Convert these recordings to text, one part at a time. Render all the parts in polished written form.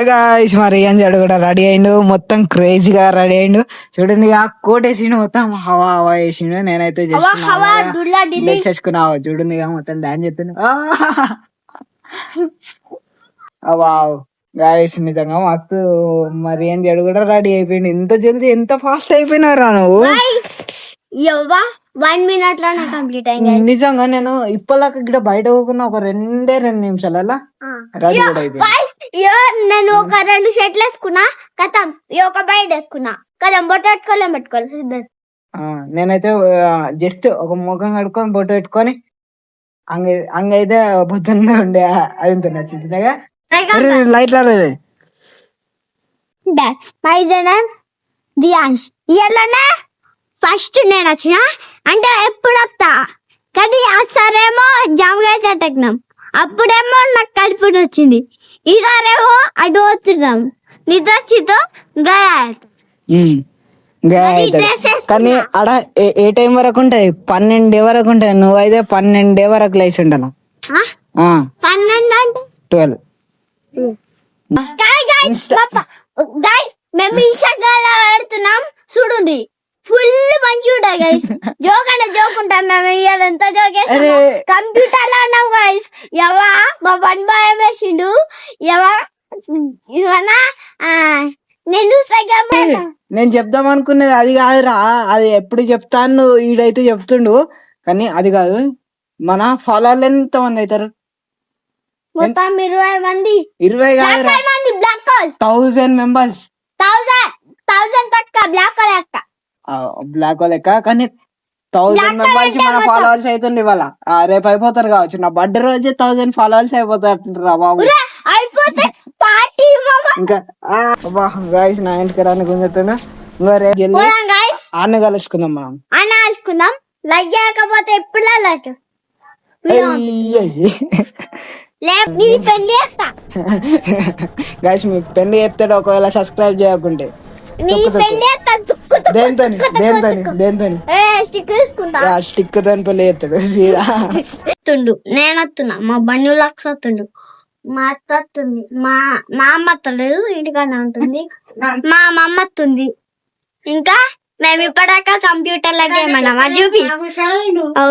Guys మరి అంజాడు కూడా ready అయిండు, మొత్తం క్రేజీగా రెడీ అయిండు. చూడండి ఆ కోట్ వేసిండు, మొత్తం హవా హవా వేసిండు. నేనైతే చేసుకున్నావు చూడండి, మొత్తం డాన్స్ చేస్తుండే. వావ్ గాయస్ నిజంగా మస్తు. మరి అంజాడు కూడా రెడీ అయిపోయిండు. ఎంత జల్దీ ఎంత ఫాస్ట్ అయిపోయినారా నువ్వు. 1 minute లోనే కంప్లీట్ అయింది. నిజంగా నేను ఇప్పటిదాకా ఇక్కడ బయట పోకున్నా ఒక 2 నిమిషాలలో రెడీ కూడా అయిపోయింది. నేను ఒక 2 షర్ట్లు వేసుకున్నా కథం, ఒక బయట వేసుకున్నా కథం, బొట్టు పెట్టుకోవాలి. నేనైతే జస్ట్ ఒక ముఖం కడుక్కొని బొట్టు పెట్టుకొని అంగైతే పొద్దున్న ఉండే. అది ఎంత నచ్చింది లైట్ రాలేదు. ఫస్ట్ నేను వచ్చిన అంటే ఎప్పుడు వస్తా కానీ సరేమో జామకాయ చెట్టెక్కినాం, అప్పుడేమో నాకు కడుపు వచ్చింది. ఇదారేమో అటు పోతున్నాం, నిద్ర వచ్చితో కానీ అడ ఏ టైం వరకు ఉంటాయి? 12 వరకు ఉంటాయి. నువ్వైతే 12 వరకు లేచి ఉంటాను. 12 అంటే 12. మేము ఇన్స్టాగ్రామ్ పెడుతున్నాం చూడండి, ఫుల్ మంచిగా ఉంటాయి గైస్. జోక్ అంటే జోక్ ఉంటాం మేము, ఎంత జోక్ కంప్యూటర్ లో ఉన్నాం గైస్. ఎవా మా 1 బాయ్ వేసిండు, ఎవా ఇవన్నా నేను చెప్దాం అనుకునేది అది కాదురా. అది ఎప్పుడు చెప్తాను, ఈడైతే చెప్తుండు కానీ అది కాదు. మన ఫాలోవర్లు ఎంత మంది అవుతారు? మొత్తం 20 మంది. 20 కాదు, 1000 మెంబర్స్. 1000 తక్కువ బ్లాక్ లెక్క. కానీ 1000 మెంబర్స్ మన ఫాలోవర్స్ అవుతుంది ఇవాళ. రేపు అయిపోతారు కావచ్చు. నా బర్త్డే రోజే 1000 ఫాలోవర్స్ అయిపోతారు రా బాబు. ఇంకా గాయస్ నా ఇంటికి రాని గుంజుతున్నా. అన్న కలుసుకుందాం, మనం అన్న కలుసుకుందాం. లైక్ చేయకపోతే ఎప్పుడు లైక్ గాయస్ మీ పెళ్లి చేస్తాడు ఒకవేళ సబ్స్క్రైబ్ చేయకుంటే. స్టిక్ తోని పెళ్లి చేస్తాడు. నేను వస్తున్నా, మా బండి లక్ష వస్తుండు, మా అత్త వస్తుంది, మా అమ్మ వస్తలేదు ఇంటికన్నా ఉంటుంది, మా అమ్మ వస్తుంది. ఇంకా మేము ఇప్పటిదాకా కంప్యూటర్ లో గేమ్ అన్నాం, అది చూపి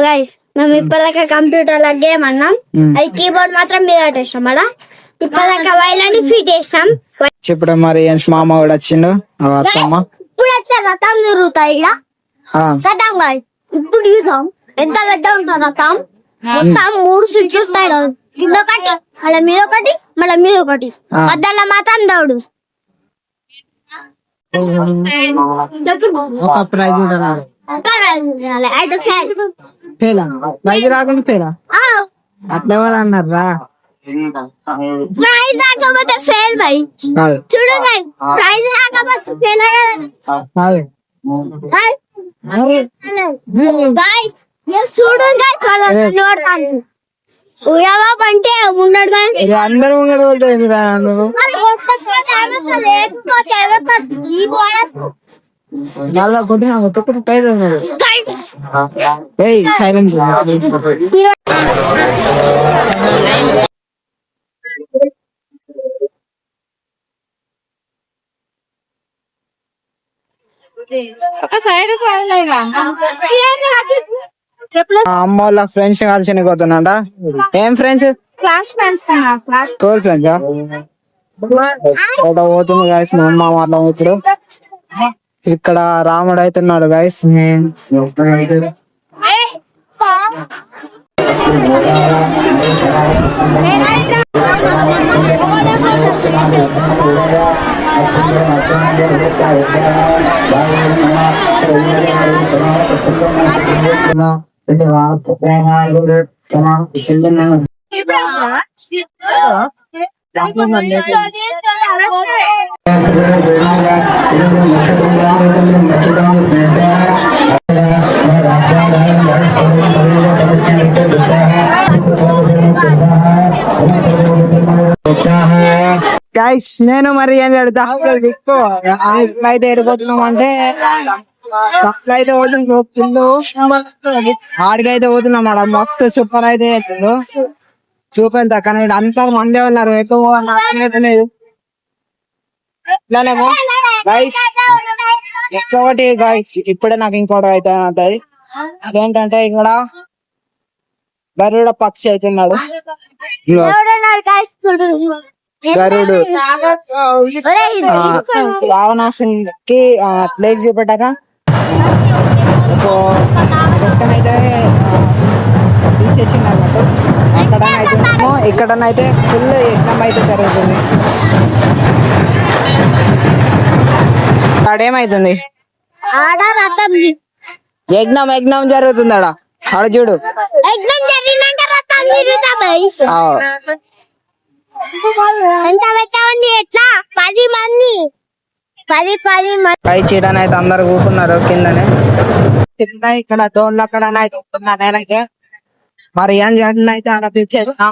గైస్. మేము ఇప్పటిదాకా కంప్యూటర్ లో గేమ్ అన్నాం, అది కీబోర్డ్ మాత్రం మీద పెట్టేస్తాం. మళ్ళా ఇప్పటిదాకా వైలని ఫీట్ చేస్తాం. ఇప్పుడు మరి మామ కూడా వచ్చిండు, అత్తమ్మ ఇప్పుడు వచ్చా రథం జరుగుతాయి ఇక్కడ రథం గాయ. ఇప్పుడు చూద్దాం ఎంత పెద్ద ఉంటుంది రథం. మొత్తం 3 స్విచ్ వస్తాయి, కింద ఒకటి, మళ్ళీ మీద ఒకటి, మళ్ళీ మీద ఒకటి, మధ్యలో మాత్రం దౌడు. అట్లెవరు అన్నారా? ప్రైజ్ రాకపోతే ఫెయిల్ బై. చూడు ప్రైజ్ రాకపోతే ఫెయిల్ అంటే ఉన్నాడు అందరూ మళ్ళా కొట్టి సైలెంట్. ఒక సైడ్ అమ్మ వాళ్ళ ఫ్రెండ్స్ కలిసి పోతున్నాడ. ఏం friends? Class friends. School friends పోతుంది గాయస్. మా అమ్మ వాళ్ళ ఇప్పుడు ఇక్కడ రాముడు అవుతున్నాడు గాయస్. గైస్ నేను మరి ఏం చెడతా అయితే ఎడిపోతున్నాం అంటే అయితే పోతుందో ఆడికైతే పోతున్నాం ఆడ మస్తు సూపర్ అయితే అవుతుందో చూపెళ్తా. కానీ అంతా మందే ఉన్నారు, ఎటు లేదు. ఇట్లానేమో గైస్ ఇంకొకటి గైస్ ఇప్పుడే నాకు ఇంకోటి అయితే ఉంటది. అదేంటంటే ఇక్కడ గరుడ పక్షి అయితే ఉన్నాడు. ఇగో గరుడు రావణాసునికి ప్లేస్ చూపెట్టాక ఎక్కడైతే తీసేసిండు అన్నట్టు. ఇక్కడనైతే ఫుల్ యజ్ఞం అయితే జరుగుతుంది. అక్కడేమైతుంది యజ్ఞం జరుగుతుంది ఆడ చూడు. అయితే అందరు కూకున్నారు కిందనే. ఇక్కడ డోన్లు అక్కడ అయితే వస్తున్నా నేనైతే మరి ఏం చేయండి అయితే అక్కడ తెచ్చేస్తా.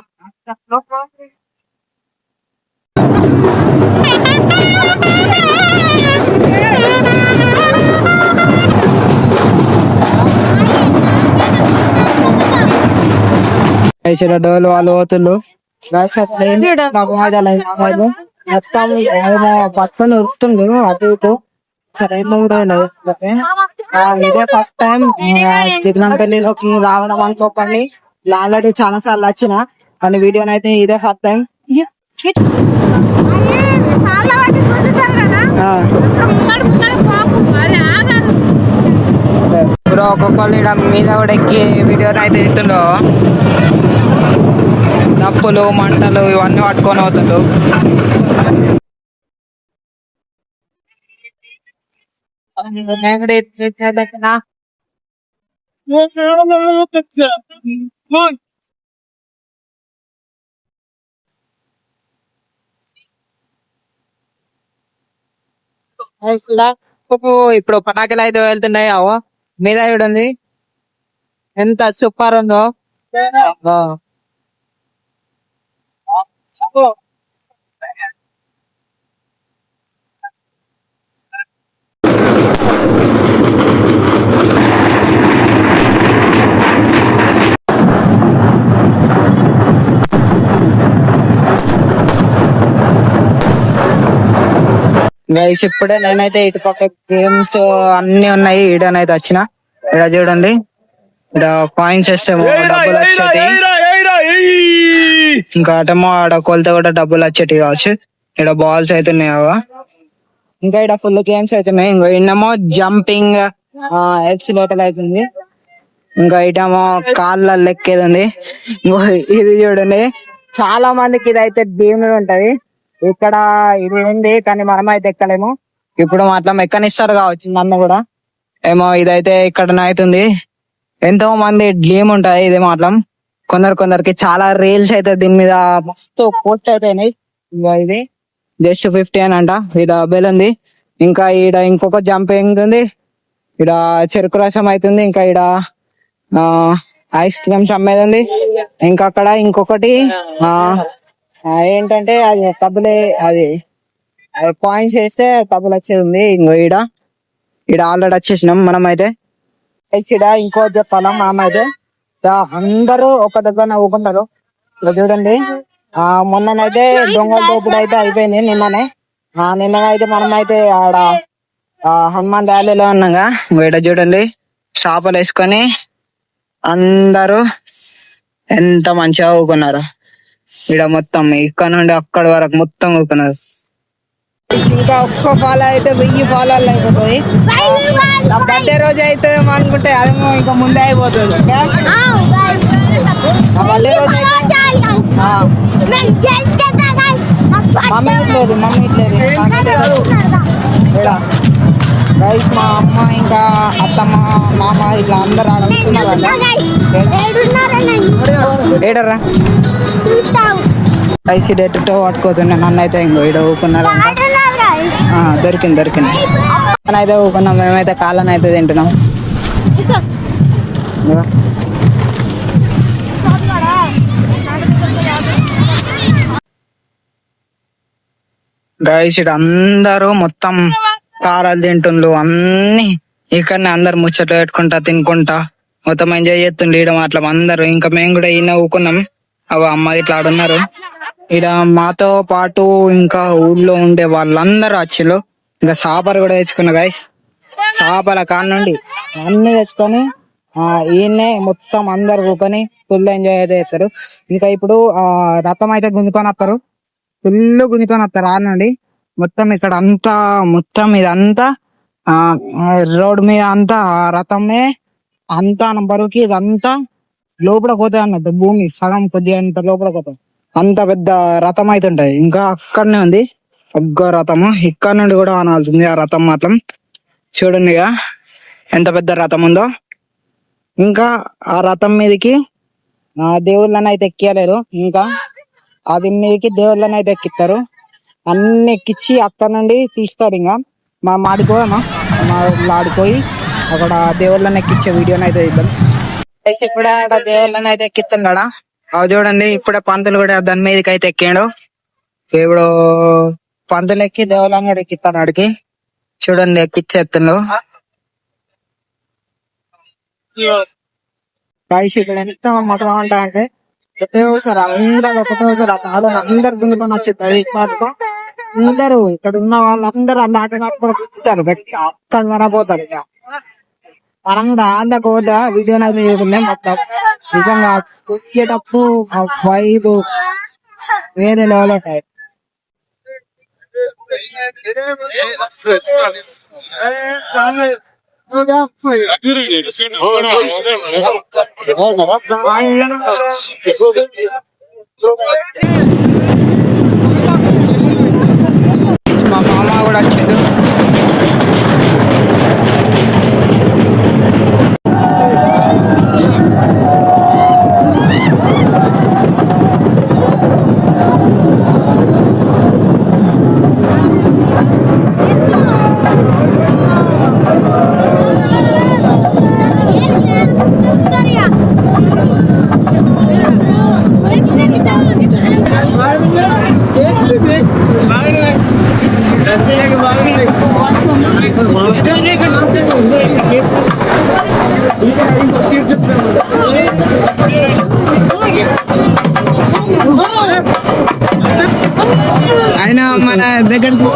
డోలు వాళ్ళు పోతుళ్ళు మొత్తం పట్టుకొని ఉరుకుతుండ్రు అటు ఇటు. సరే ఇదే ఫస్ట్ టైం జిగ్నంపల్లిలోకి రావడం అనుకోకండి. ఆల్రెడీ చాలా సార్లు వచ్చిన కానీ వీడియో అయితే ఇదే ఫస్ట్ టైం. ఇప్పుడు ఒక్కొక్కళ్ళు ఇక్కడ మీద కూడా ఎక్కి వీడియోని అయితే ఎత్తుండో డప్పులు మంటలు ఇవన్నీ పట్టుకొని అవుతుండు. ఇప్పుడు పటాకులు అయితే వెళ్తున్నాయి. అవో మీద చూడండి ఎంత సూపర్ ఉందో. గైస్ ఇప్పుడే నేనైతే ఇటు పక్క గేమ్స్ అన్ని ఉన్నాయి. ఈడనైతే వచ్చిన ఇక్కడ చూడండి. ఇక్కడ కాయిన్స్ వేస్తేమో డబ్బులు వచ్చేటి, ఇంకా అటేమో ఆడ కొలత కూడా డబ్బులు వచ్చేటి కావచ్చు. ఇక్కడ బాల్స్ అయితే ఉన్నాయా, ఇంకా ఇక్కడ ఫుల్ గేమ్స్ అయితే ఉన్నాయి. ఇంకో ఇన్నేమో జంపింగ్ ఎక్సిలేటర్ అవుతుంది, ఇంకా ఇటేమో కాళ్ళ లెక్కేది ఉంది. ఇంకో ఇది చూడండి, చాలా మందికి ఇది అయితే గేమ్ ఉంటది. ఇక్కడ ఇది ఉంది కానీ మనం అయితే ఎక్కలేము. ఇప్పుడు మాత్రం ఎక్కనిస్తారు కావచ్చు నన్ను కూడా ఏమో. ఇదైతే ఇక్కడ అవుతుంది. ఎంతో మంది డ్రీమ్ ఉంటది ఇది మాత్రం. కొందరికి చాలా రీల్స్ అయితే దీని మీద మస్తు పోస్ట్ అయిపోయినాయి. ఇంకా ఇది జస్ట్ 50 అని అంట. ఈడ బెల్ ఉంది, ఇంకా ఈడ ఇంకొక జంపింగ్ ఉంది, ఈడ చెరుకు రసం అవుతుంది, ఇంకా ఈడ ఐస్ క్రీమ్స్ అమ్మేది ఉంది, ఇంకా అక్కడ ఇంకొకటి ఏంటంటే అది టబ్బులే, అది కాయిన్స్ వేస్తే టబ్బులు వచ్చేది ఉంది. ఇంకో ఈడ ఆల్రెడీ వచ్చేసినాం మనం అయితే. ఈడ ఇంకో చెప్పాలా మామ అయితే అందరూ ఒక దగ్గర ఊకుంటారు. ఇలా చూడండి, మొన్ననైతే దొంగల దోపుడు అయితే అయిపోయింది నిన్ననైతే మనం అయితే ఆడ హనుమాన్ ర్యాలీలో ఉన్నాగా. ఈడ చూడండి షాపులు వేసుకొని అందరూ ఎంత మంచిగా ఊకున్నారు. ఇక్కడ మొత్తం ఇక్కడ నుండి అక్కడ వరకు మొత్తం ఊకున్నారు. ఇంకా ఒక్క ఫాలో అయితే 1000 ఫాలోలు అయిపోతుంది. నా బర్త్డే రోజు అయితే అనుకుంటే అదేమో ఇంకా ముందే అయిపోతుంది. నా బర్త్డే రోజు అయితే మమ్మీ ఇట్లేదు గైస్. మా అమ్మ ఇంకా అత్తమ్మ మామ ఇట్లా అందరు ఆడుతున్నారంట. ఏడరా గైస్ డెట్తో పట్టుకోతుండే నన్ను అయితే ఇంకో ఈడ ఊకున్నారంట. దొరికింది అయితే ఊకున్నాం. మేమైతే కాళ్ళని అయితే తింటున్నాం. గైస్ ఇక్కడ అందరూ మొత్తం కారాలు తింటుండ్రు అన్ని. ఇక్కడనే అందరు ముచ్చట్లు పెట్టుకుంటా తినుకుంటా మొత్తం ఎంజాయ్ చేస్తుండే ఈడ మాట్లా అందరూ. ఇంకా మేము కూడా ఈయన ఊకున్నాం. అవి అమ్మాయి ఇట్లా ఆడున్నారు. ఇక్కడ మాతో పాటు ఇంకా ఊళ్ళో ఉండే వాళ్ళందరూ వచ్చిళ్ళు. ఇంకా చేపలు కూడా తెచ్చుకున్నా గైస్. చేపల కాడ నుండి అన్ని తెచ్చుకొని ఈయన్నే మొత్తం అందరు కూకొని ఫుల్ ఎంజాయ్ అయితే చేస్తారు. ఇంకా ఇప్పుడు రథం అయితే గుంజుకొని వస్తారు, ఫుల్ గుంజుకొని వస్తారు ఆ నుండి. మొత్తం ఇక్కడ అంతా మొత్తం ఇదంతా రోడ్ మీద అంతా రథమే అంతా బరువుకి ఇదంతా లోపల పోతుంది అన్నట్టు. భూమి సగం కొద్దిగా అంత లోపల పోతుంది. అంత పెద్ద రథం అయితే ఉంటది. ఇంకా అక్కడనే ఉంది ఒక్క రథము. ఇక్కడ నుండి కూడా ఆనాల్సింది ఆ రథం మాత్రం. చూడండి ఇక ఎంత పెద్ద రథం ఉందో. ఇంకా ఆ రథం మీదకి దేవుళ్ళని అయితే ఎక్కియలేరు. ఇంకా అది మీదకి దేవుళ్ళని అయితే ఎక్కిస్తారు. అన్ని ఎక్కించి అక్కడ నుండి తీస్తారు. ఇంకా మా ఆడిపోయామా మా ఆడిపోయి అక్కడ దేవుళ్ళని ఎక్కించే వీడియోని అయితే ఇద్దాం. ఇప్పుడే అక్కడ దేవుళ్ళని అయితే ఎక్కిస్తున్నాడా. అవి చూడండి ఇప్పుడే పంతులు కూడా దాని మీదకి అయితే ఎక్కాడు. ఇప్పుడు పంతులు ఎక్కి దేవుళ్ళని కూడా ఎక్కిస్తాడు ఆడికి. చూడండి ఎక్కిచ్చేస్తున్నాడు. కాయసి ఇక్కడ ఎంత మొత్తం ఉంటా అంటే ఒకటేసారి అందరు గుండుకొని వచ్చేస్తారు. అందరూ ఇక్కడ ఉన్న వాళ్ళందరూ అక్కడ కూర్చుంటారు గట్టి అక్కడ వరపోతారు. ఇక మనం అంత కోట వీడియో మొత్తం నిజంగా కూర్చేటప్పుడు ఆ వైబ్ వేరే లెవెల్ ఉంటాయి. మా మామ కూడా వచ్చిండు. ఆయన మన దగ్గరకు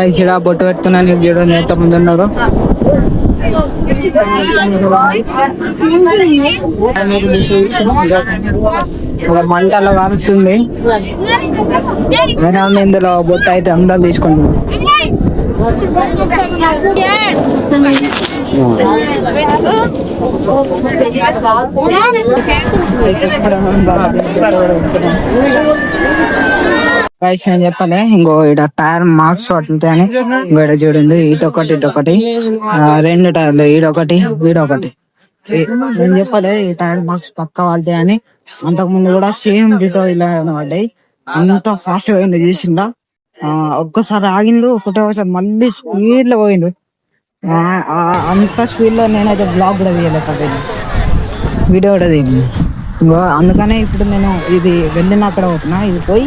ఇక్కడ బొట్టు పెట్టుకున్నాను. చూడండి ఎంత మంది ఉన్నారు. మంటలో కాలుతుంది. ఇందులో బొట్టు అయితే అందరు తీసుకుంటున్నారు. నేను చెప్పలే ఇంకో ఇక్కడ టైర్ మార్క్స్ పట్టుతాయని. ఇంకో ఇక్కడ చూడండి ఇటొకటి రెండు టైర్లు ఈడొకటి ఈడొకటి. నేను చెప్పలే ఈ టైర్ మార్క్స్ పక్క వాళ్తాయి అని. అంతకు ముందు కూడా సేమ్ డిటో ఇలా పడ్డాయి. అంత ఫాస్ట్ గా పోయింది చూసిందా. ఒక్కసారి ఆగిండు, ఒకసారి మళ్ళీ స్పీడ్ లో పోయిండు. అంత స్పీడ్ లో నేనైతే బ్లాగ్ కూడా తీయలేకపోయింది, వీడియో కూడా తీయలేదు. ఇంకో అందుకనే ఇప్పుడు నేను ఇది వెళ్ళిన అక్కడ పోతున్నా, ఇది పోయి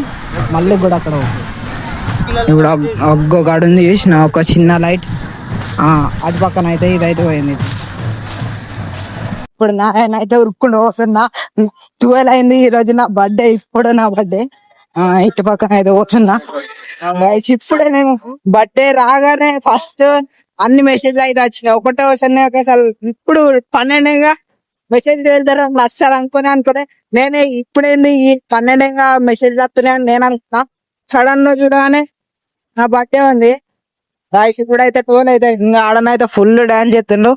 మళ్ళీ కూడా అక్కడ పోతున్నా. ఇప్పుడు ఒక్కో కాడ ఉంది చూసిన ఒక చిన్న లైట్, అటు పక్కన అయితే ఇదైతే పోయింది. ఇప్పుడు నాయనైతే ఉరుక్కుంటూ పోతున్నా. 12 అయింది ఈ రోజు నా బర్త్డే. ఇప్పుడు నా బర్త్డే ఇటు పక్కన అయితే పోతున్నా. ఇప్పుడే నేను బర్త్డే రాగానే ఫస్ట్ అన్ని మెసేజ్లు అయితే వచ్చినాయి. ఒకటే వచ్చినాయి అసలు. ఇప్పుడు 12గా మెసేజ్ వెళ్తారు అస్సలు అనుకునే నేనే ఇప్పుడేంది ఈ 12గా మెసేజ్ వస్తున్నాయని నేను అనుకున్నా. సడన్ గా చూడగానే నా బర్త్డే ఉంది. ఇప్పుడు అయితే 12 అయితే ఇంకా ఆడనైతే ఫుల్ డాన్స్ చేస్తుండ్రు.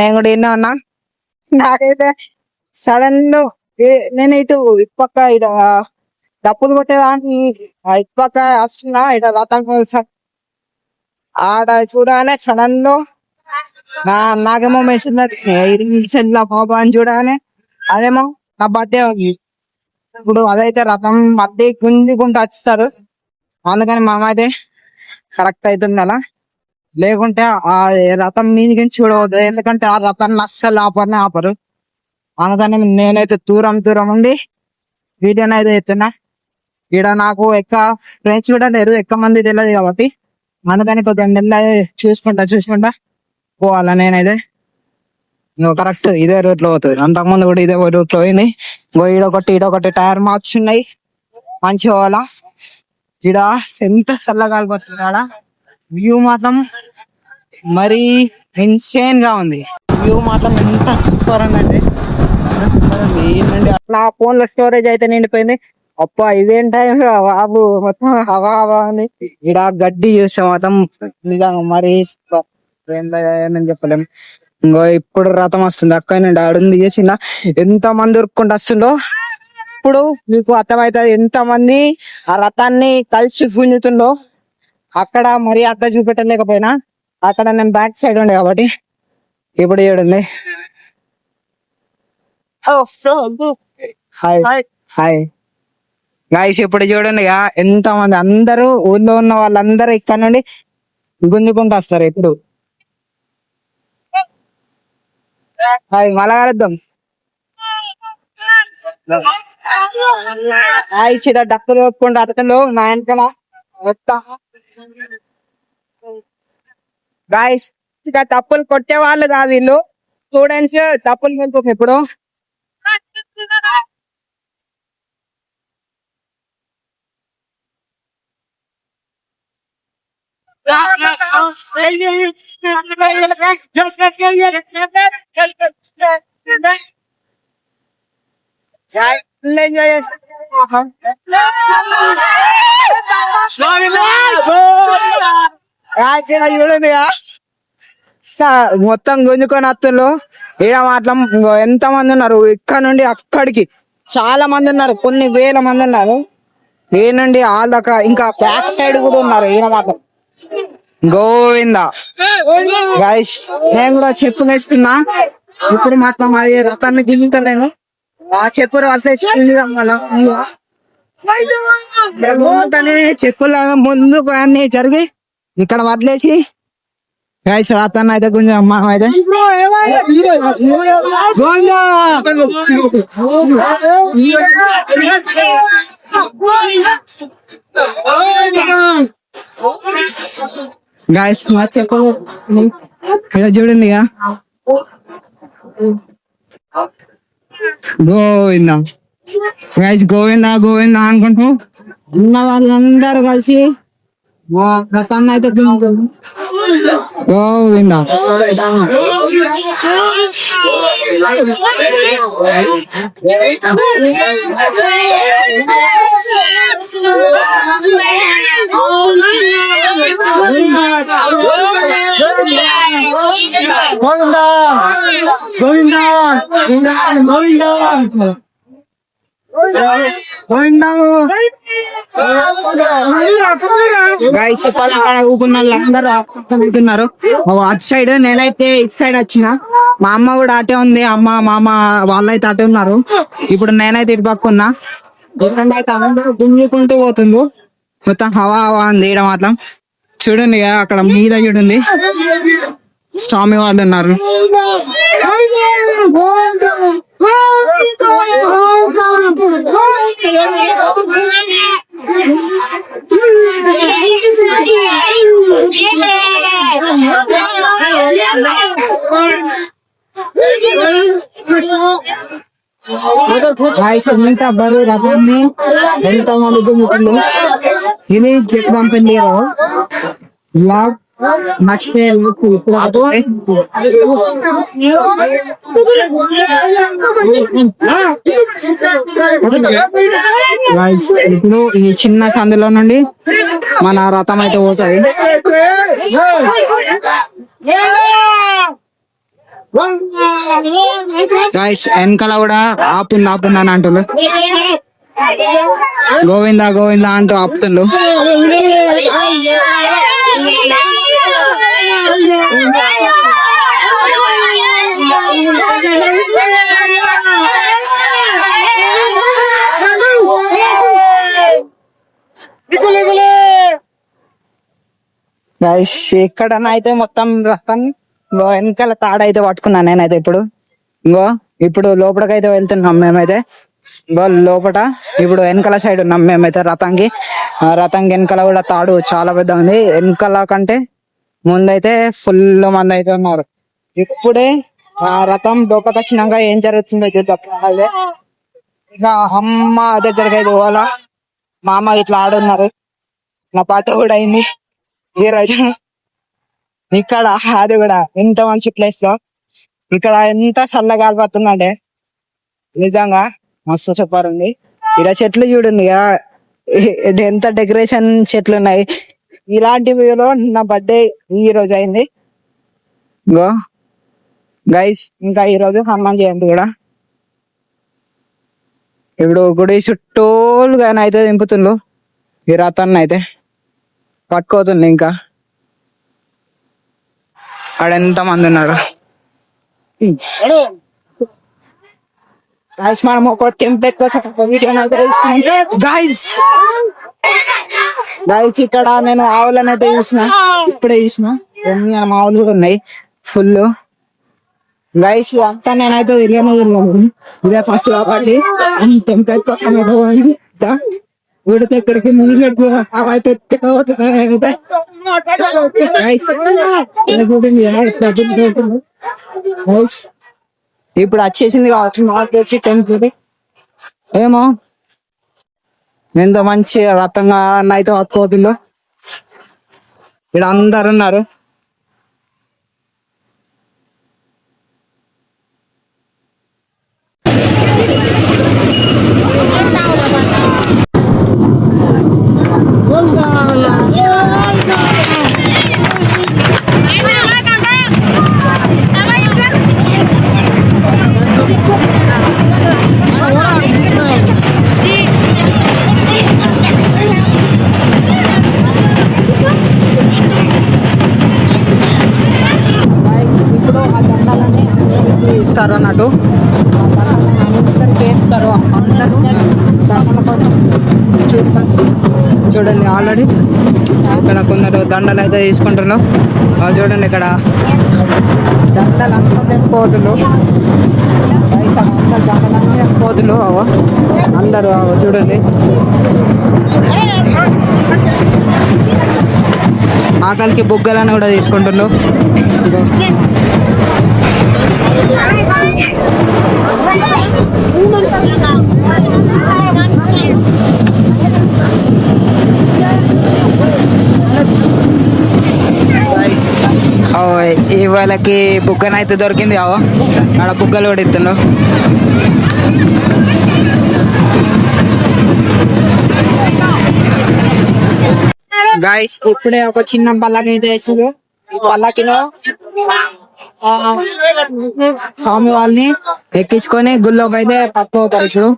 నేను కూడా విన్నా ఉన్నా. నాకైతే సడన్ నేను ఇటు పక్క ఇటు డప్పులు కొట్టేదాన్ని ఇటు పక్క వస్తున్నా. ఇటు రథం ఆడ చూడగానే సడన్ లో నాకేమో మెసేజ్ ఇది మెసేజ్ బాబా అని చూడగానే అదేమో నా బర్త్డే ఉంది. ఇప్పుడు అదైతే రథం మధ్య గుంజుకుంటూ వచ్చేస్తారు. అందుకని మనమైతే కరెక్ట్ అవుతుంది అలా, లేకుంటే ఆ రథం మీదకి చూడవద్దు, ఎందుకంటే ఆ రథాన్ని అస్సలు ఆపరు. అందుకని నేనైతే దూరం దూరం ఉండి వీడియోని అయితే ఎత్తున్నా. ఇక్కడ నాకు ఫ్రెండ్స్ కూడా లేరు, ఎక్కువ మంది తెలియదు కాబట్టి అందుకని కొద్దిగా మెల్లగా చూసుకుంటా పోవాలా. నేనైతే కరెక్ట్ ఇదే రూట్ లో పోతుంది, అంతకుముందు కూడా ఇదే రూట్ లో పోయింది. ఈడొకటి టైర్ మార్క్స్ ఉన్నాయి, మంచిగా పోవాలా. ఈడ ఎంత చల్లగా పడుతుంది, ఆడ వ్యూ మాత్రం మరీ ఇన్సేన్ గా ఉంది. వ్యూ మాత్రం ఎంత సూపర్ ఉందంటే ఏంటంటే నా ఫోన్ లో స్టోరేజ్ అయితే నిండిపోయింది. అప్ప ఇదేం టైం బాబు, మొత్తం హవా అని. ఈడ గడ్డి చూస్తే మాత్రం నిజంగా మరీ ఏందని చెప్పలేము. ఇంకో ఇప్పుడు రథం వస్తుంది, అక్క నేను ఆడుంది చేసిన ఎంత మంది ఉరుక్కుంటూ వస్తుండో. ఇప్పుడు మీకు అర్థమవుతుంది ఎంత మంది ఆ రథాన్ని కలిసి గుంజుతుండో. అక్కడ మరీ అక్క చూపెట్టలేకపోయినా, అక్కడ నేను బ్యాక్ సైడ్ ఉండే కాబట్టి ఇప్పుడు చూడండి. హాయ్ గాయ్స్, ఇప్పుడు చూడండి ఎంత మంది, అందరూ ఊళ్ళో ఉన్న వాళ్ళందరూ ఇక్కడ నుండి గుంజుకుంటూ వస్తారు. ఇప్పుడు హాయ్, మళ్ళా కలుద్దాం. హాయ్, చిడ డక్కులు కొట్టుకుంటూ అతను నా వెనకాల వస్తా. గాయస్, ఇక టప్పులు కొట్టే వాళ్ళు కాదు వీళ్ళు, స్టూడెంట్స్. టప్పులు కొనుక్కో ఎప్పుడు ఎంజాయ్ చూడండి మొత్తం గుంజుకొని వస్తున్నారు. ఈడ మాత్రం ఎంత మంది ఉన్నారు, ఇక్కడ నుండి అక్కడికి చాలా మంది ఉన్నారు, కొన్ని వేల మంది ఉన్నారు. ఏ నుండి ఆళ్ళక ఇంకా బ్యాక్ సైడ్ కూడా ఉన్నారు. ఈయన మాత్రం గోవిందా. గైస్, నేను కూడా చెప్పు నేర్చుకున్నా. ఇప్పుడు మాత్రం అది రథాన్ని గిల్లుతాను, ఆ చెప్పులు ముందుకనే చెప్పుల ముందుకు అన్ని జరిగి ఇక్కడ వదిలేసి గైస్ రథాన్ని అయితే కొంచెం అమ్మ అయితే గాయస్ చెప్పు ఇక్కడ చూడండి ఇక గోవిందా. గాయస్ గోవిందా అనుకుంటూ ఉన్న వాళ్ళందరూ కలిసి రథాన్ని అయితే గోవిందా. గైస్ చెప్పాలి, అక్కడ ఊకున్న వాళ్ళందరూ అవుతున్నారు. అటు సైడ్, నేనైతే ఇటు సైడ్ వచ్చిన. మా అమ్మ కూడా అటే ఉంది, అమ్మ మామ వాళ్ళైతే అటే ఉన్నారు. ఇప్పుడు నేనైతే ఇటు పక్కున్నా. ఎందుకంటే అయితే అందరూ గుంజుకుంటూ పోతుండ్రు, మొత్తం హవా ఉంది. ఈడ మాత్రం చూడండి అక్కడ మీద చూడండి స్వామి వాళ్ళు ఉన్నారు. ఎంత బరువు రథాన్ని ఎంత మంది గుమ్ముకుండు. ఇది చెట్టు పంపింది లాక్ మర్చిపోయే ఇప్పుడు ఈ చిన్న సందులో నుండి మన రథం అయితే పోతుంది. గైస్ వెనకాల కూడా ఆపుంది అని అంటున్నారు. గోవిందా అంటూ ఆపుతుండ్రు. గైస్ ఇక్కడనైతే మొత్తం రథం వెనకాల తాడైతే పట్టుకున్నాను నేనైతే ఇంకో ఇప్పుడు లోపలికైతే వెళ్తున్నాం మేమైతే. ఇంకో లోపల ఇప్పుడు వెనకాల సైడ్ ఉన్నాం మేమైతే రథంకి. ఆ రథంకి వెనకాల కూడా తాడు చాలా పెద్ద ఉంది. వెనకాల కంటే ముందైతే ఫుల్ మంది అయితే ఉన్నారు. ఇప్పుడే ఆ రథం లోపలికి వచ్చినాక ఏం జరుగుతుందో చూద్దాం. ఇక అమ్మ దగ్గరికి అయితే పోవాలా. మా అమ్మ ఇట్లా ఆడున్నారు. నా పాట కూడా అయింది ఈ రోజు. ఇక్కడ అది కూడా ఎంత మంచి ప్లేస్ లో ఇక్కడ ఎంత చల్లగా కాలిపోతుందంటే నిజంగా మస్తు చెప్పారండి. ఇక్కడ చెట్లు చూడండి ఎంత డెకరేషన్ చెట్లు ఉన్నాయి. ఇలాంటి వ్యూలో నా బర్త్డే ఈ రోజు అయింది. గో గైస్ ఇంకా ఈ రోజు హనుమాన్ జయంతి కూడా. ఇప్పుడు గుడి చుట్టూలుగా అయితే దింపుతుండ్రు ఈ రథాన్ని అయితే పట్టుకోతుంది. ఇంకా ఆడెంత మంది ఉన్నారు. గైస్ మనం ఒక టెంప్లెట్ కోసం ఒక వీడియో గైస్ గైస్ ఇక్కడ నేను ఆవులను అయితే ఇప్పుడే చూసిన ఎన్ని ఆవులు కూడా ఉన్నాయి ఫుల్. గైస్ అంతా నేనైతే తిరిగాను. ఇదే ఫస్ట్ కాబట్టి టెంప్లెట్ కోసం ఊడితే ఇక్కడికి ముందు అవైతే ఇప్పుడు వచ్చేసింది కావచ్చు మాకు వచ్చి టెంపుల్. ఏమో ఎంత మంచి రథంగా అయితే పట్టుకోతుందో. ఇక్కడ అందరు ఉన్నారు. ఇప్పుడు ఆ దండాలని ఇస్తారు అన్నట్టు. ఆ దండాలని అందరికి వేస్తారు. అందరూ దండల కోసం చూస్తారు. చూడండి ఆల్రెడీ ఇక్కడ కొందరు దండలు అయితే తీసుకుంటున్నారు. చూడండి ఇక్కడ దండలు అంతా తెంపుకోవద్దు. అందరు దండలన్నీ తెంపుకోవద్దు. అందరూ చూడండి ఆకలికి బుగ్గలను కూడా తీసుకుంటున్నారు. ఇవాళకి బుగ్గనైతే దొరికింది. ఆడ బుగ్గలు కూడా ఇస్తుండ్రు. గాయస్ ఇప్పుడే ఒక చిన్న పల్లకి అయితే వేసారు. ఈ పల్లకిలో స్వామి వాళ్ళని ఎక్కించుకొని గుళ్ళోకి అయితే పట్టుకోతారు.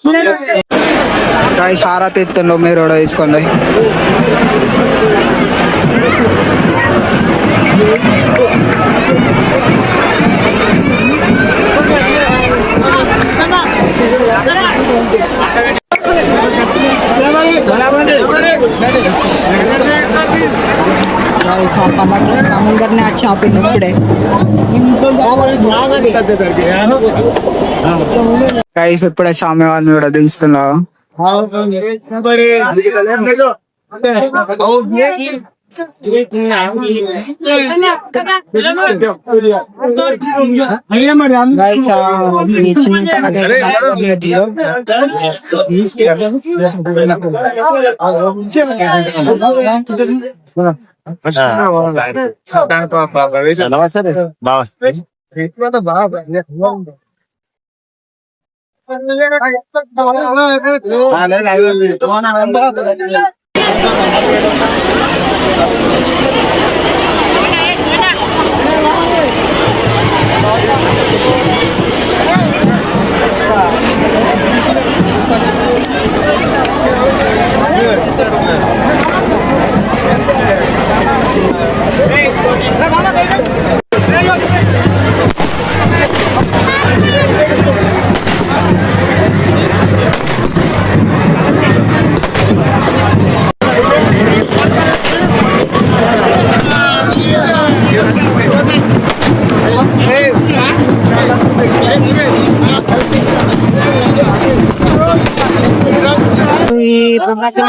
ఇప్పుడు గాయస్ హారతి ఇస్తుండ్రు. మీరు కూడా తీసుకోండి. పల్లకి అందరినీ వచ్చి ఆపింది ఇప్పుడే. గైస్ ఇప్పుడే స్వామి వాళ్ళని కూడా దించుతున్నారు.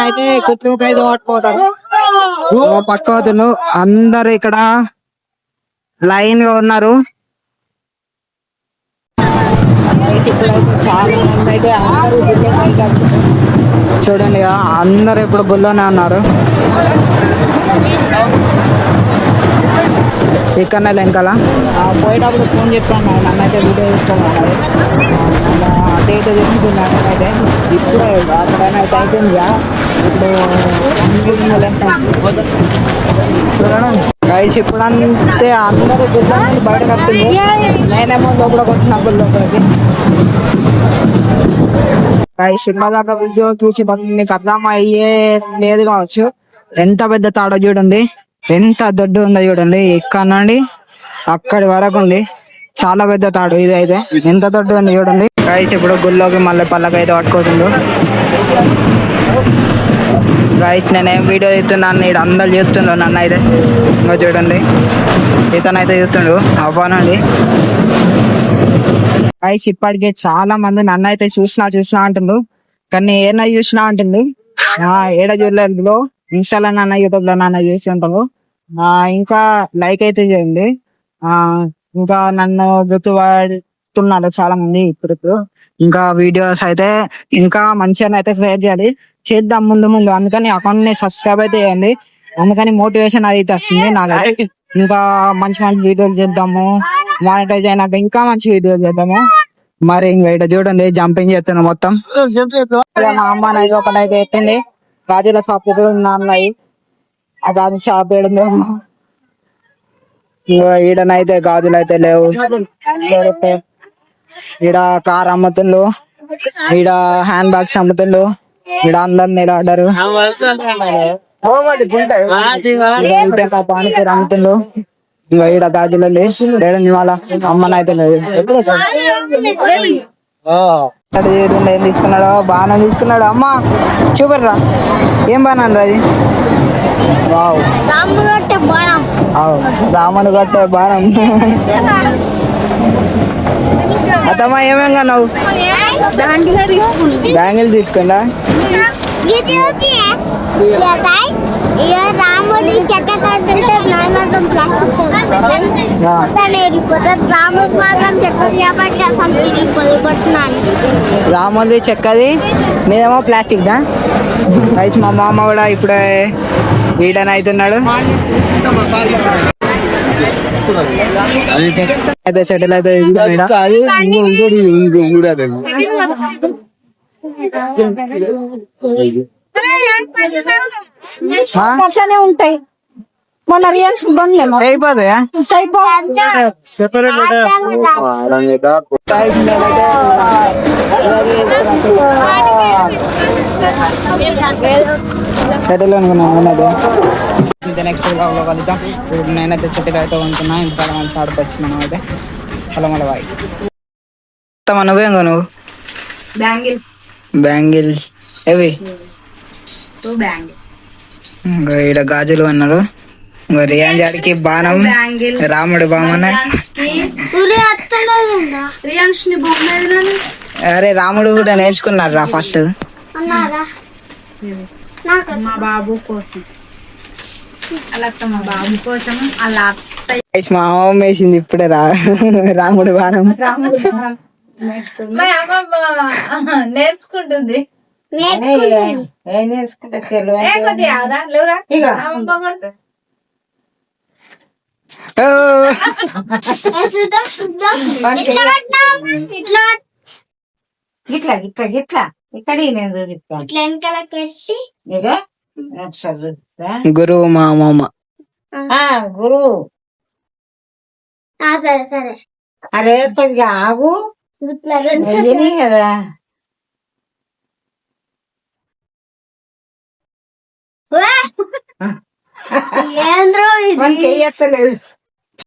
అయితే కుట్లుకి అయితే పట్టుకోతారు పట్టుకోతున్నారు అందరు ఇక్కడ లైన్ గా ఉన్నారు. చాలా మంది అయితే అందరూ గుళ్ళోకి అయితే వచ్చారు. చూడండి అందరు ఇప్పుడు గుళ్ళోనే ఉన్నారు. ఇక్కడనే లెంకల పోయేటప్పుడు ఫోన్ చెప్తాను నన్ను అయితే వీడియో తీసుకోవాలి అటు ఇటు చెప్తున్నాను అయితే ఇప్పుడు అక్కడైతే అయిపోయిందిగా ఇప్పుడు గైస్ ఇప్పుడు అంతే అందరూ గుళ్ళ నుండి బయటకు వస్తుంది. నేనేమో లోపలికి వచ్చిన గుళ్ళోకి గైస్ దాకా వీడియో చూసి మీకు అర్థం అయ్యే లేదు కావచ్చు. ఎంత పెద్ద తాడో చూడండి, ఎంత దొడ్డు ఉందో చూడండి. ఇక్కడ నుండి అక్కడి వరకు ఉంది. చాలా పెద్ద తాడు ఇది అయితే ఎంత దొడ్డు ఉంది చూడండి. గైస్ ఇప్పుడు గుళ్ళోకి మళ్ళీ పల్లకి అయితే పట్టుకోతుండ్రు. గైస్ నేనేం వీడియో తీస్తున్నాను ఇక్కడ అందరు చూస్తుండ్రు నన్ను అయితే. ఇంకా చూడండి ఇతనైతే చూస్తుండు అవ్వనండి. గైస్ ఇప్పటికే చాలా మంది నన్ను అయితే చూసినా అంటుండ్రు. కానీ ఏనా చూసినా అంటుంది ఏడ చూడలేదు. ఇన్స్టాలో నాన్న, యూట్యూబ్ లో నాన్న చూసి ఉంటాము. ఇంకా లైక్ అయితే చేయండి. ఇంకా నన్ను గుర్తుపడుతున్నారు చాలా మంది ఇప్పుడు. ఇంకా వీడియోస్ అయితే ఇంకా మంచిగా అయితే క్రియేట్ చేద్దాం ముందు ముందు. అందుకని అకౌంట్ ని సబ్స్క్రైబ్ అయితే చేయండి. అందుకని మోటివేషన్ అయితే వస్తుంది నాకు. ఇంకా మంచి మంచి వీడియోలు చేద్దాము. మానిటైజ్ అయినాక ఇంకా మంచి వీడియోలు చేద్దాము. మరి ఇంకా ఇక్కడ చూడండి జంపింగ్ చేస్తున్నాం మొత్తం. మా అమ్మ నైతే ఒకటైతే ఎత్తింది. గాజుల షాప్ ఉన్నాయి. ఆ గాజు షాప్ ఏడుందో ఈడనైతే గాజులు అయితే లేవు. ఈడ కార్ అమ్ముతుండ్రు, ఈడ హ్యాండ్ బ్యాగ్స్ అమ్ముతుండ్రు, ఈడ అందరు నిలబడ్డారు. పానీపూరి అమ్ముతుండ్రు. ఇంకా ఈడ గాజులు లేడండి వాళ్ళ అమ్మనైతే లేదు. ఏం తీసుకున్నాడో బాణం తీసుకున్నాడు. అమ్మ చూపర్రా ఏం బాణం రా అది? వావ్ రాముడు కట్టే బాణం. అత్తమ్మ ఏమేం కన్నావు? బ్యాంగిల్ తీసుకుందా? రాముడి రాముడి చెక్కది మీదేమో ప్లాస్టిక్ దా. రైస్ మా మామ కూడా ఇప్పుడే వీడని అవుతున్నాడు. అయితే సెటిల్ అయితే ఉంటాయి. మొన్న రియల్స్ అయిపోతాయా? సెటిల్ అనుకున్నాను. నెక్స్ట్ బ్లాగ్లో కలుద్దాం. ఇప్పుడు నేనైతే సెటిల్ అయితే ఉంటున్నా. ఇంటికాడ మంచి ఆడుకొచ్చున్నాను అయితే. చాలా మళ్ళీ బాయ్. నువ్వేం నువ్వు బ్యాంగిల్స్ ఏవి? ఈడ గాజులు అన్నారు. రియాన్ జాడికి బాణం, రాముడు బామన. అరే రాముడు కూడా నేర్చుకున్నారు రా ఫస్ట్. మా బాబు కోసం మా అమ్మ వేసింది ఇప్పుడే రాముడు బాణం. నేర్చుకుంటుంది. గిట్లా గిట్లా గిట్లా ఇక్కడ గురువు మా అమ్మమ్మ. గురువు. సరే సరే అరే కొద్దిగా ఆగు కదా. ఏంద్రో మనకి వేయలేదు.